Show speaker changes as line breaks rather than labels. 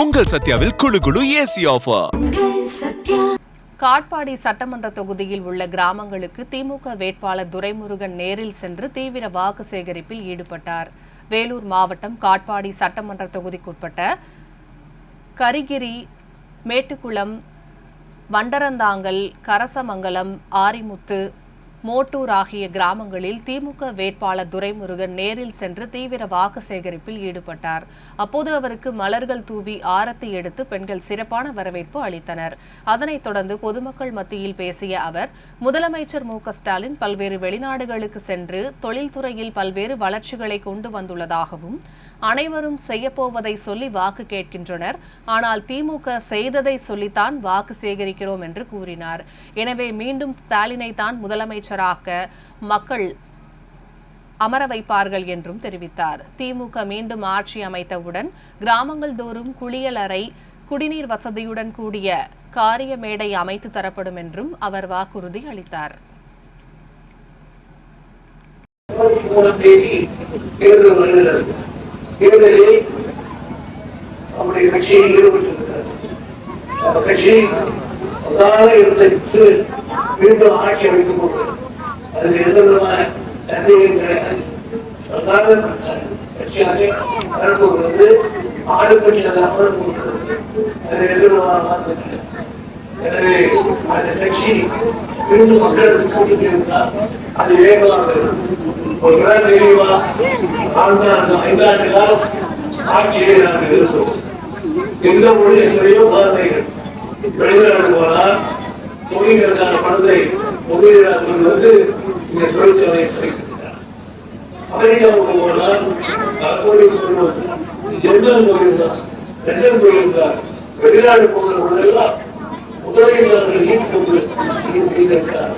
உங்கள் சத்யாவில் குளு குளு ஏசி ஆஃபர்.
காட்பாடி சட்டமன்ற தொகுதியில் உள்ள கிராமங்களுக்கு திமுக வேட்பாளர் துரைமுருகன் நேரில் சென்று தீவிர வாக்கு சேகரிப்பில் ஈடுபட்டார். வேலூர் மாவட்டம் காட்பாடி சட்டமன்ற தொகுதிக்குட்பட்ட கரிகிரி, மேட்டுக்குளம், வண்டரந்தாங்கல், கரசமங்கலம், ஆரிமுத்து, மோட்டூர் ஆகிய கிராமங்களில் திமுக வேட்பாளர் துரைமுருகன் நேரில் சென்று தீவிர வாக்கு சேகரிப்பில் ஈடுபட்டார். அப்போது அவருக்கு மலர்கள் தூவி ஆரத்தி எடுத்து பெண்கள் சிறப்பான வரவேற்பு அளித்தனர். அதனைத் தொடர்ந்து பொதுமக்கள் மத்தியில் பேசிய அவர், முதலமைச்சர் மு.க.ஸ்டாலின் பல்வேறு வெளிநாடுகளுக்கு சென்று தொழில்துறையில் பல்வேறு வளர்ச்சிகளை கொண்டு வந்துள்ளதாகவும், அனைவரும் செய்யப்போவதை சொல்லி வாக்கு கேட்கின்றனர், ஆனால் திமுக செய்ததை சொல்லித்தான் வாக்கு சேகரிக்கிறோம் என்று கூறினார். எனவே மீண்டும் ஸ்டாலினை தான் முதலமைச்சர் மக்கள் அமர வைப்பார்கள் என்றும் தெரிவித்தார். திமுக மீண்டும் ஆட்சி அமைத்தவுடன் கிராமங்கள் தோறும் குளியலறை, குடிநீர் வசதியுடன் கூடிய காரிய மேடை அமைத்து தரப்படும் என்றும் அவர் வாக்குறுதி அளித்தார்.
மீண்டும் ஆட்சி அமைக்கும் போது அதில் எந்த விதமான சந்தேகம் கிடையாது. கட்சியாக வரப்போகிறது, ஆளுங்கட்சியாக அமரப்போகிறது, அதில் எந்த விதமான மாற்றம் கிடையாது. எனவே அந்த கட்சி மீண்டும் மக்களுக்கு கூட்டி இருந்தால் அது வேகமாக ஒரு நாள் நிறைவா 5 ஆண்டு காலம் ஆட்சியை நாங்கள் இருந்தோம். எந்த மொழி எத்தனையோ குழந்தைகள் வெளிநாடு போனால் தொழில்களுக்கான பணத்தை முதலீடாளர்கள் வந்து இந்த தொழிற்சாலையை கிடைக்கின்றனர். அமெரிக்காவுக்கு போனால் ஜெர்மன் போயிருந்தார், லண்டன் போயிருந்தார், வெளிநாடு போகிற முதலீட்டாளர்கள் ஈர்ப்பு செய்திருக்கிறார்.